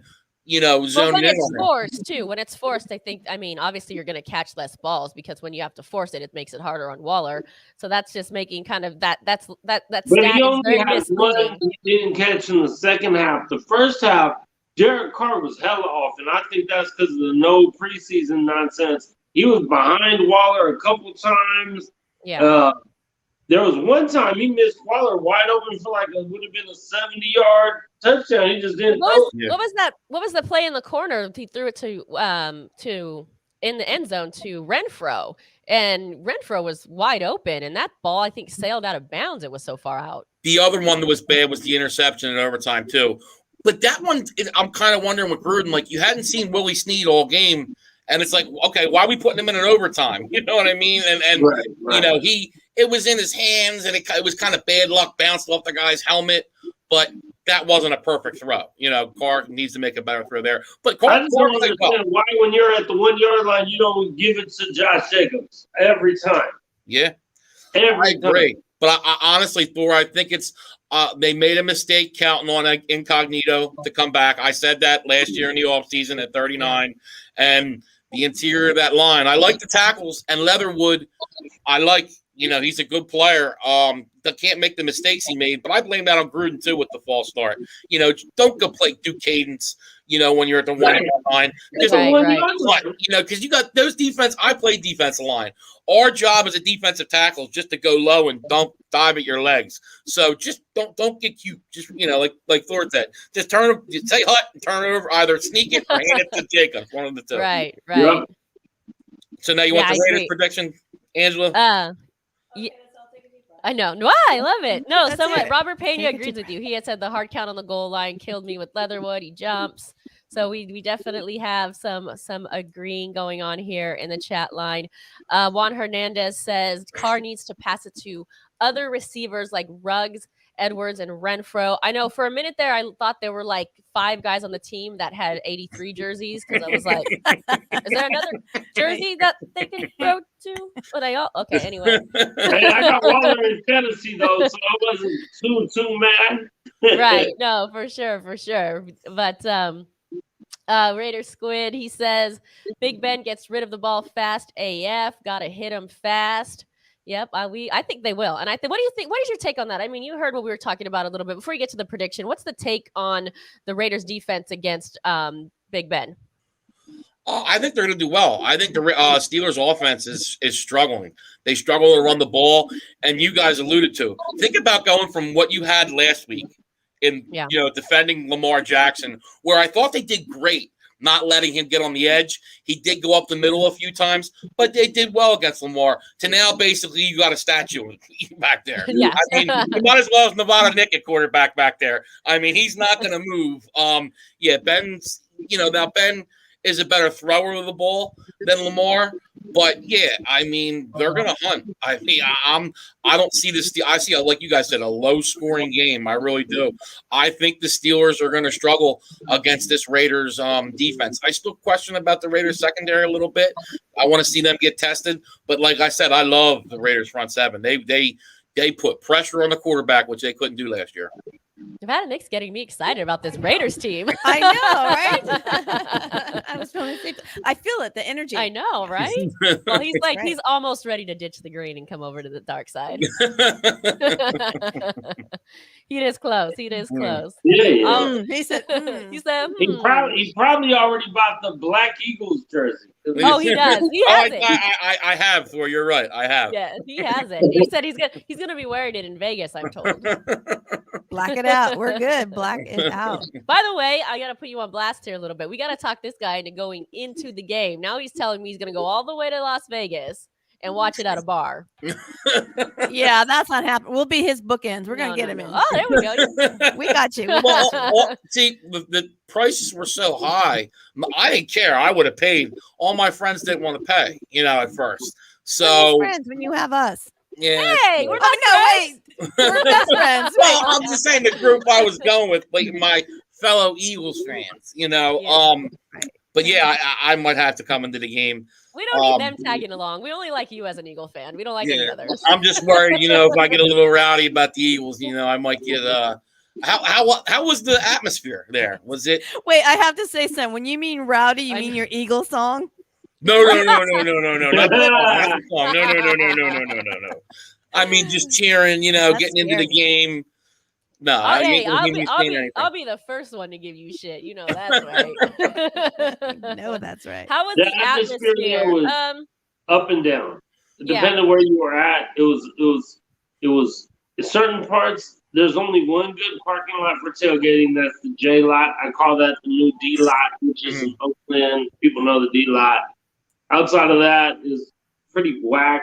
zoned when in. it's forced, too. When it's forced, I think, obviously you're going to catch less balls because when you have to force it, it makes it harder on Waller. So that's just making kind of that stat But he only is very had misleading. one he didn't catch in the second half. The first half, Derek Carr was hella off, and I think that's because of the no preseason nonsense. He was behind Waller a couple times. Yeah. There was one time he missed Waller wide open for would have been a 70-yard touchdown. He just didn't. What was that? What was the play in the corner? He threw it to in the end zone to Renfro, and Renfro was wide open, and that ball I think sailed out of bounds. It was so far out. The other one that was bad was the interception in overtime too. But that one, I'm kind of wondering with Gruden, like you hadn't seen Willie Snead all game, and it's like, okay, why are we putting him in an overtime? You know what I mean? And Right. you know, it was in his hands, and it was kind of bad luck, bounced off the guy's helmet, but that wasn't a perfect throw. You know, Carr needs to make a better throw there. But I Carr just don't played well. understand why when you're at the 1 yard line, you don't give it to Josh Jacobs every time. Yeah, Every I time. agree. But I honestly, Thor, I think it's they made a mistake counting on Incognito to come back. I said that last year in the offseason at 39. And the interior of that line, I like the tackles. And Leatherwood, I like, you know, he's a good player. That can't make the mistakes he made. But I blame that on Gruden, too, with the false start. You know, don't go do cadence, you know, when you're at the 1 yard line. Just Right. you know, because you got those defense. I play defensive line. Our job as a defensive tackle is just to go low and dive at your legs. So just don't get cute. Just, you know, like Thor said, just say hut and turn it over. Either sneak it or hand it to Jacobs. One of the two. Right. Yep. So now you want Yeah, the I Raiders agree. prediction, Angela? Yeah, I know. No, I love it. No, That's someone it. Robert Pena Take it agrees with you. He had said the hard count on the goal line killed me with Leatherwood. He jumps. So we definitely have some agreeing going on here in the chat line. Juan Hernandez says Carr needs to pass it to other receivers like Ruggs, Edwards, and Renfro. I know for a minute there, I thought there were like 5 guys on the team that had 83 jerseys because I was like, is there another jersey that they can throw to? But I okay, anyway. Hey, I got Waller in Tennessee though, so I wasn't too mad. Right. No, for sure. But Raider Squid, he says Big Ben gets rid of the ball fast AF. Gotta hit him fast. Yep, I think they will. And I think, what do you think? What is your take on that? I mean, you heard what we were talking about a little bit before you get to the prediction. What's the take on the Raiders defense against Big Ben? I think they're going to do well. I think the Steelers offense is struggling. They struggle to run the ball, and you guys alluded to. Think about going from what you had last week in defending Lamar Jackson, where I thought they did great, not letting him get on the edge. He did go up the middle a few times, but they did well against Lamar. To now, basically, you got a statue back there. Yeah. I mean, you might as well as Nevada Nick at quarterback back there. I mean, he's not going to move. Ben's, now Ben is a better thrower of the ball than Lamar. But yeah, I mean, they're gonna hunt. I mean, I don't see this. I see, like you guys said, a low-scoring game. I really do. I think the Steelers are going to struggle against this Raiders defense. I still question about the Raiders secondary a little bit. I want to see them get tested. But like I said, I love the Raiders front seven. They put pressure on the quarterback, which they couldn't do last year. Nevada Nick's getting me excited about this Raiders team. I know, right? I was feeling it. I feel it, the energy. I know, right? Well, he's like, Right. he's almost ready to ditch the green and come over to the dark side. He is close. Yeah. He said, He said, He probably already bought the Black Eagles jersey. Oh, he does. He has it. I have, Thor. You're right. I have. Yeah, he has it. He said he's gonna be wearing it in Vegas, I'm told. black it out. We're good. Black it out. By the way, I gotta put you on blast here a little bit. We gotta talk this guy into going into the game. Now he's telling me he's gonna go all the way to Las Vegas and watch it at a bar. Yeah, that's not happening. We'll be his bookends. We're gonna get him in. Oh, there we go. We got you. See, the prices were so high. I didn't care. I would have paid. All my friends didn't want to pay, at first. So, We're friends when you have us. yeah. Hey, we're Wait. We're best friends. Well, I'm just saying the group I was going with, like my fellow Eagles fans, But yeah, I might have to come into the game. we don't need them tagging along. We only like you as an Eagle fan. We don't like any others. I'm just worried, if I get a little rowdy about the Eagles, I might get How was the atmosphere there? Was it? Wait, I have to say something. When you mean rowdy, you mean your Eagle song? No. Not the song. No. I mean, just cheering, getting into the game. No, I'll be the first one to give you shit. You know that's right. No, that's right. How was The the atmosphere atmosphere? there was up and down. Yeah. Depending where you were at, it was in certain parts. There's only one good parking lot for tailgating. That's the J lot. I call that the new D lot, which is in Oakland. People know the D lot. outside of that is pretty whack.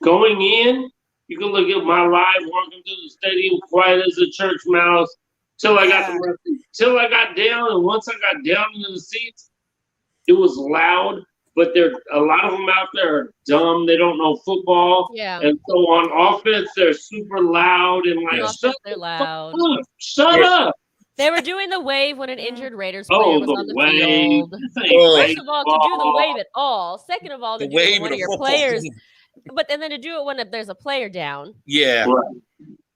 Going in, you can look at my live walking through the stadium, quiet as a church mouse, till I got down, and once I got down into the seats, it was loud. But a lot of them out there are dumb. They don't know football. Yeah. And so on offense, they're super loud and like, They're loud. Shut up. They were doing the wave when an injured Raiders player was on the wave. field. First of all, to do the wave at all. Second of all, to do it when one of your players. And then to do it when there's a player down. Yeah.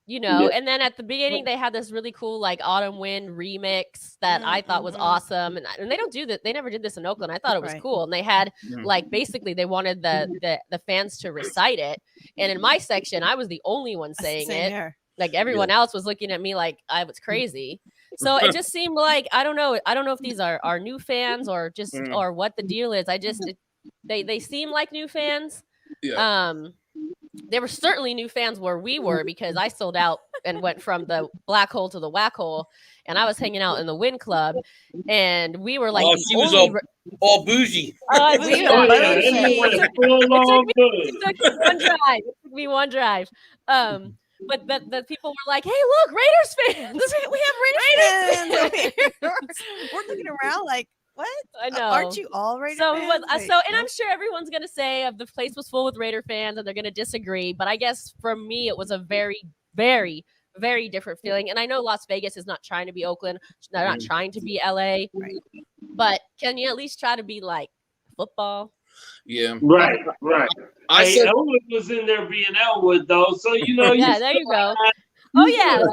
You know, and then at the beginning they had this really cool like Autumn Wind remix that I thought was awesome, and they don't do that. They never did this in Oakland. I thought it was cool, and they had like basically they wanted the fans to recite it, and in my section I was the only one saying it. Here. Like everyone else was looking at me like I was crazy. So it just seemed like I don't know if these are new fans or just or what the deal is. They seem like new fans. Yeah. There were certainly new fans where we were because I sold out and went from the black hole to the whack hole, and I was hanging out in the Win Club, and we were like, she was all bougie. It took me one drive. But the people were like, "Hey, look, Raiders fans! We have Raiders fans. We're looking around like." What? I know. Aren't you all Raider fans? And I'm sure everyone's going to say the place was full with Raider fans and they're going to disagree. But I guess for me, it was a very, very, very different feeling. And I know Las Vegas is not trying to be Oakland. They're not trying to be LA. Right. But can you at least try to be like football? Yeah. Right. I said Elwood was in there being Elwood, though. So, you know. Yeah, there you go. Oh, yeah. I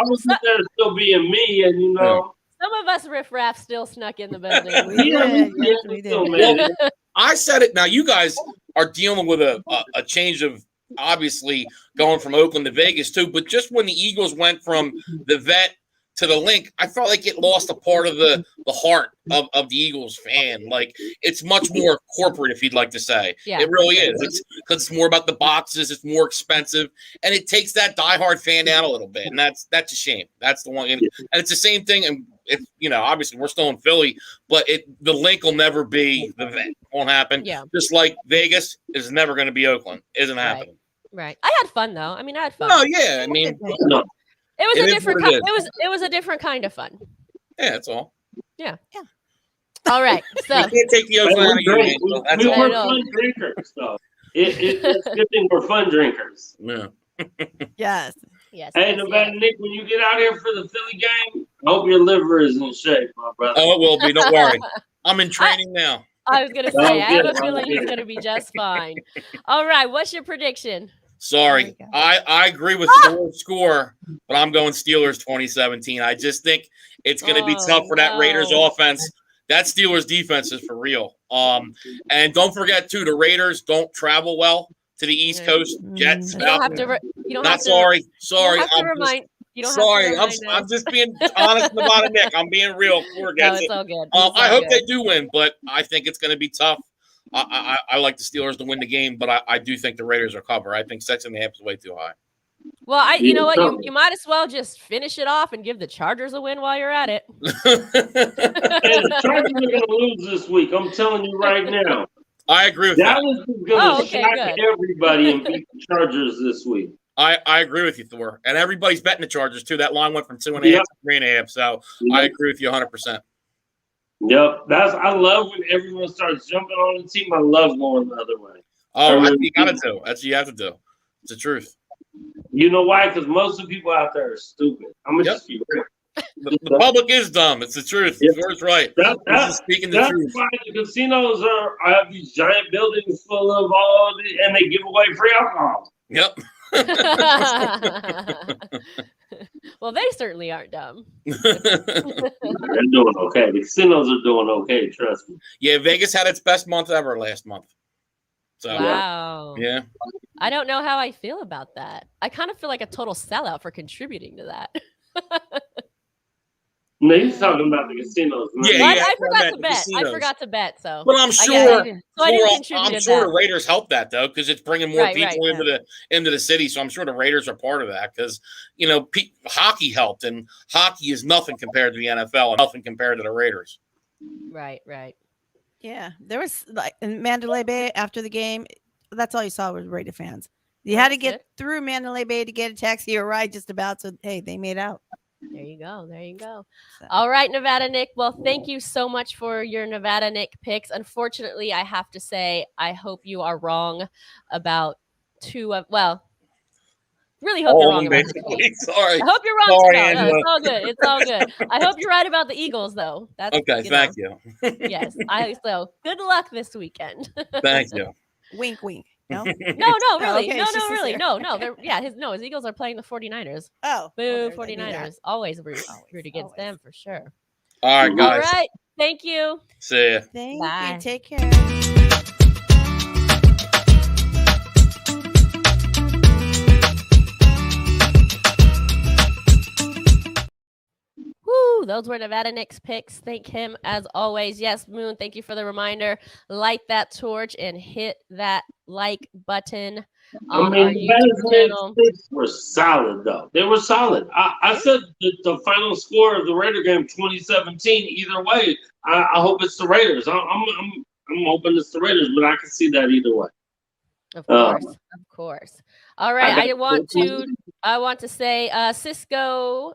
was in there still being me, and, you know. Yeah. Some of us riffraff still snuck in the building. We did. I said it. Now you guys are dealing with a change of obviously going from Oakland to Vegas too. But just when the Eagles went from the vet to the link, I felt like it lost a part of the heart of the Eagles fan. Like it's much more corporate, if you'd like to say. Yeah. It really is. It's because it's more about the boxes. It's more expensive, and it takes that diehard fan down a little bit, and that's a shame. That's the one, and it's the same thing. And if obviously we're still in Philly, but the link will never be the vet. Won't happen. Yeah. Just like Vegas is never going to be Oakland. Isn't happening. Right. I had fun though. I mean, I had fun. Oh yeah. I mean. No. It was a different kind. It was a different kind of fun. Yeah, that's all. Yeah. All right. So you can't take the Oakland out of you. We were fun drinkers, though. It's a good thing we're fun drinkers. Yeah. Yes. Hey, Nevada Nick, when you get out here for the Philly game, I hope your liver is in shape, my brother. Oh, it will be. Don't worry. I'm in training now. I was gonna say, I have a feeling he's gonna be just fine. All right. What's your prediction? Sorry, I agree with the score, but I'm going Steelers 2017. I just think it's going to be tough for that Raiders offense. That Steelers defense is for real. And don't forget too, the Raiders don't travel well to the East Coast. Jets. I'm just being honest about it, Nick. I'm being real. It's all good. I hope they do win, but I think it's going to be tough. I like the Steelers to win the game, but I do think the Raiders are cover. I think 6.5 is way too high. Well, you know what? You might as well just finish it off and give the Chargers a win while you're at it. The Chargers are going to lose this week. I'm telling you right now. I agree with that. Dallas is going to shock everybody and beat the Chargers this week. I agree with you, Thor. And everybody's betting the Chargers, too. That line went from 2.5 to 3.5. So I agree with you 100%. Yep, I love when everyone starts jumping on the team. I love going the other way. Oh, really you got to do. That's what you have to do. It's the truth. You know why? Because most of the people out there are stupid. I'm gonna just be real. The public is dumb. It's the truth. Yep. Thor's right. That's speaking the truth. That's why the casinos have these giant buildings full of and they give away free alcohol. Yep. Well, they certainly aren't dumb. They're doing okay. The casinos are doing okay, trust me. Yeah, Vegas had its best month ever last month. So, wow. Yeah. I don't know how I feel about that. I kind of feel like a total sellout for contributing to that. No, he's talking about the casinos. Man. Yeah, I forgot to bet. So, but I'm sure. I'm sure the Raiders help that though, because it's bringing more people into the city. So I'm sure the Raiders are part of that because hockey helped, and hockey is nothing compared to the NFL, and nothing compared to the Raiders. Right. Yeah, there was like in Mandalay Bay after the game. That's all you saw was Raider fans. You had to That's get good. through Mandalay Bay to get a taxi or ride just about. So hey, they made out. There you go. There you go. So. All right, Nevada Nick. Well, thank you so much for your Nevada Nick picks. Unfortunately, I have to say, I hope you are wrong about two of, well, really hope you're All wrong of them, about two. basically. Sorry. I hope you're wrong. Sorry, No, Angela. it's all good. It's all good. I hope you're right about the Eagles, though. That's Okay, thank you. Yes. So good luck this weekend. Thank you. Wink, wink. No, No, really. okay, No, it's just really. there. No. His Eagles are playing the 49ers. Oh, Boo, there's- I knew that. 49ers. Always root Always, against always. them for sure. All right, All guys. right. Thank you. See ya. Thank Bye. you. Take care. Woo, those were Nevada Nick's picks. Thank him as always. Yes, Moon, thank you for the reminder. Light that torch and hit that like button on our YouTube channel. Picks were solid, though. They were solid. I said the final score of the Raider game, 2017. Either way, I hope it's the Raiders. I'm hoping it's the Raiders, but I can see that either way. Of course. All right, I want to say Cisco,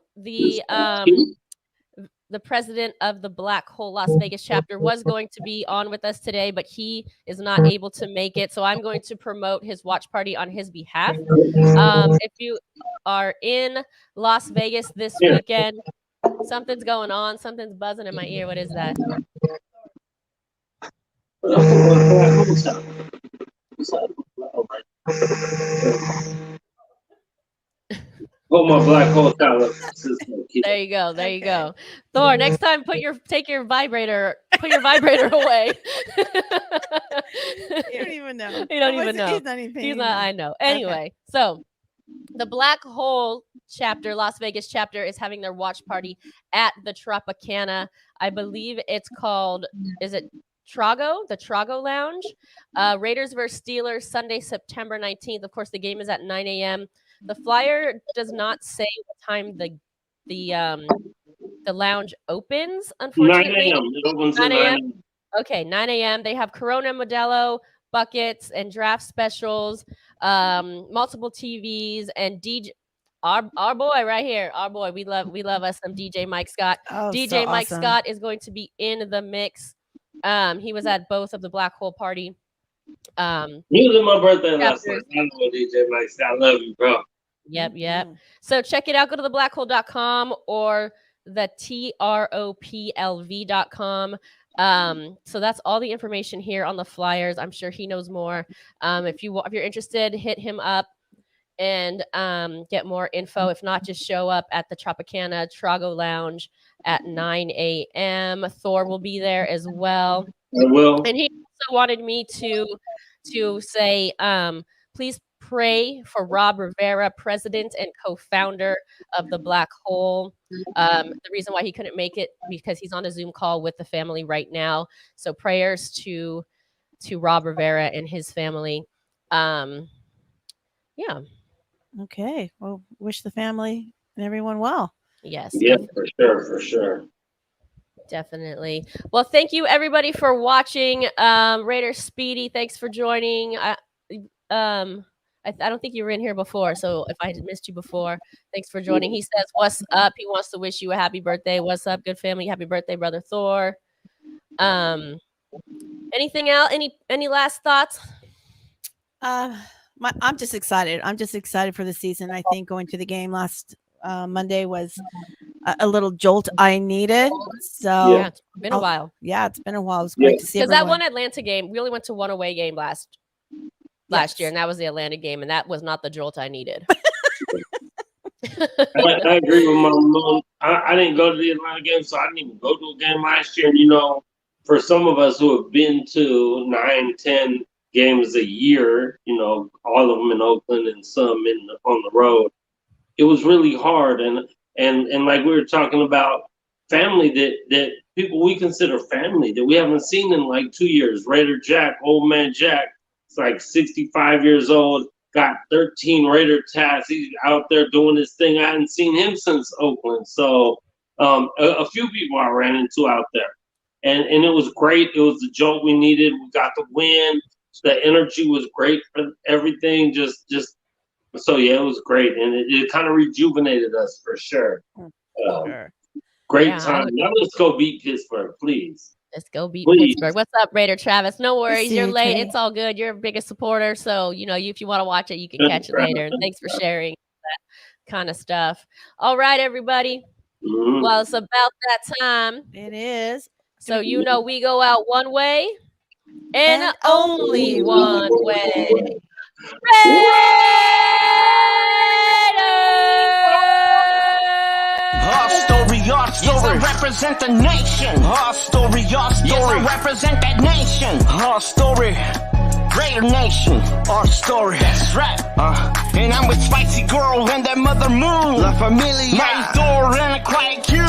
the president of the Black Hole Las Vegas chapter, was going to be on with us today, but he is not able to make it. So I'm going to promote his watch party on his behalf. If you are in Las Vegas this weekend, something's going on. Something's buzzing in my ear. What is that? Hold my black hole tower. There you go. There you go. Thor, next time put your vibrator away. You don't even know. You don't even know. He's not even paying He's not, I know. Anyway, so the Black Hole chapter, Las Vegas chapter, is having their watch party at the Tropicana. I believe it's called, is it Trago? The Trago Lounge. Raiders versus Steelers, Sunday, September 19th. Of course, the game is at 9 a.m. The flyer does not say what time the lounge opens, unfortunately. 9 a.m. It opens 9 at 9 a.m. a.m. Okay, 9 a.m. They have Corona Modelo, buckets, and draft specials, multiple TVs, and DJ. Our boy right here, our boy. We love us some DJ Mike Scott. Oh, DJ so Mike awesome. Scott is going to be in the mix. He was at both of the Black Hole party. He was at my birthday last night. I know DJ Mike Scott. I love you, bro. Yep. So check it out. Go to theblackhole.com or the troplv.com. So that's all the information here on the flyers. I'm sure he knows more. If you're interested, hit him up and get more info. If not, just show up at the Tropicana Trago Lounge at 9 a.m. Thor will be there as well. I will. And he also wanted me to say, please pray for Rob Rivera, president and co-founder of the Black Hole. The reason why he couldn't make it because he's on a Zoom call with the family right now. So prayers to Rob Rivera and his family. Yeah. Okay. Well, wish the family and everyone well. Yes. Yeah, for sure. Definitely. Well, thank you everybody for watching. Raider Speedy, thanks for joining. I don't think you were in here before, so if I missed you before, thanks for joining. He says, "What's up?" He wants to wish you a happy birthday. What's up, good family? Happy birthday, brother Thor. Anything else? Any last thoughts? I'm just excited. I'm just excited for the season. I think going to the game last Monday was a little jolt I needed. So yeah, it's been a while. Yeah, it's been a while. It was great to see because that everyone. one Atlanta game, we only went to one away game last year, and that was the Atlanta game, and that was not the jolt I needed. I agree with my mom. I didn't go to the Atlanta game, so I didn't even go to a game last year. And for some of us who have been to 9-10 games a year, all of them in Oakland and some on the road, it was really hard. And like we were talking about, family that people we consider family that we haven't seen in like 2 years. Raider Jack, old man Jack, it's like 65 years old, got 13 Raider tats. He's out there doing his thing. I hadn't seen him since Oakland. So a few people I ran into out there. and it was great. It was the jolt we needed. We got the win. The energy was great for everything. So yeah, it was great, and it kind of rejuvenated us for sure. Great time. Now let's go beat Pittsburgh, please. Let's go beat Pittsburgh. What's up, Raider Travis? No worries. You're late. It's all good. You're a biggest supporter. So, if you want to watch it, you can catch it later. And thanks for sharing that kind of stuff. All right, everybody. Mm-hmm. Well, it's about that time. It is. So, we go out one way and only one way. Raiders! Our story. Yes, I represent the nation. Our story. Yes, I represent that nation. Our story. Raider Nation, our story. That's right. And I'm with Spicy Girl and that Mother Moon. La Familia. Mighty Thor and a Quiet Q.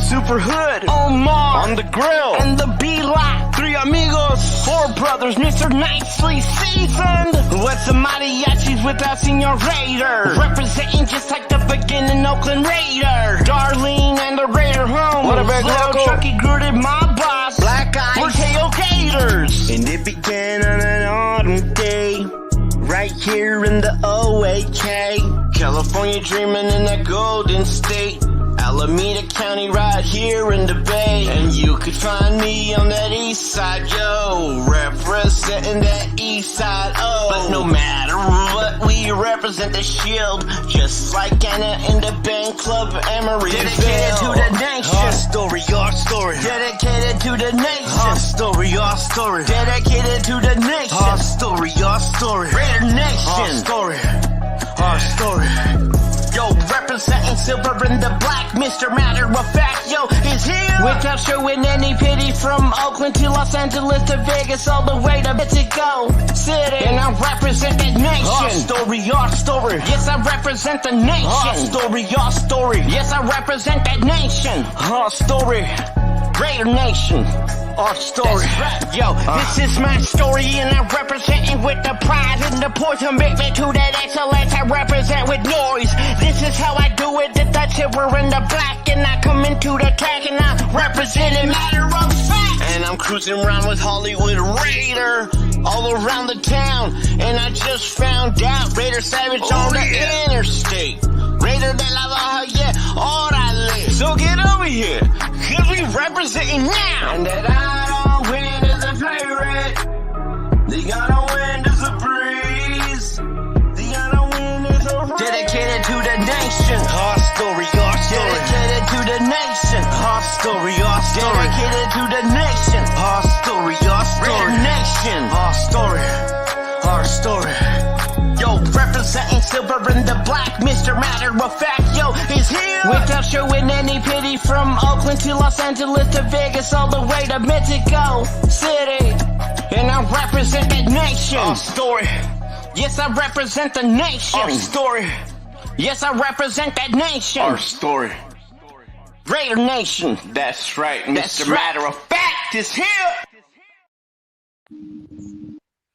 Super Hood. Omar. On the grill. And the B-Lot. 3 amigos. 4 brothers. Mr. Nicely Seasoned. What's the mariachis without Senior Raider? Representing just like the beginning Oakland Raider. Darlene and the Raider home. What a big logo. Chucky Gruded, my boss. Black Eyes. We're tailgaters. And it began on an autumn day. Right here in the OAK. California dreaming in that golden state. Alameda County right here in the Bay. And you could find me on that east side, yo. Representing that east side, oh. But no matter what, we represent the shield. Just like Anna in the band club Emeryville. Dedicated to the nation. Our story, our story. Dedicated to the nation. Our story, our story. Dedicated to the nation. Our story, our story. Raider Nation. Our story, our story. Yo, representing silver and the black, Mr. Matter of Fact, yo, is here. Without showing any pity, from Oakland to Los Angeles to Vegas, all the way to Mexico City. And I represent that nation. Our story, our story. Yes, I represent the nation. Our story, our story. Yes, I represent that nation. Our story. Raider Nation, our story. Right. Yo, this is my story, and I represent it with the pride and the poison. Commitment to that excellence, I represent with noise. This is how I do it, the silver and the black, and I come into the track, and I represent it, matter of fact. And I'm cruising around with Hollywood Raider, all around the town, and I just found out Raider Savage on the interstate. Raider de la Baja, yeah, orale. So get over here, cause we representing now. And that I don't win as a favorite. They gotta win as a breeze. They gotta win as a race. Dedicated to the nation. Our story, our story. Dedicated to the nation. Our story, our story. Dedicated to the nation. Our story, our story. Raider Nation. Our story, our story. Yo, representing silver and the black, Mr. Matter of Fact, yo, is here. Without showing any pity, from Oakland to Los Angeles to Vegas, all the way to Mexico City. And I represent that nation. Our story. Yes, I represent the nation. Our story. Yes, I represent that nation. Our story. Raider Nation. That's right, Mr. Matter of Fact is here.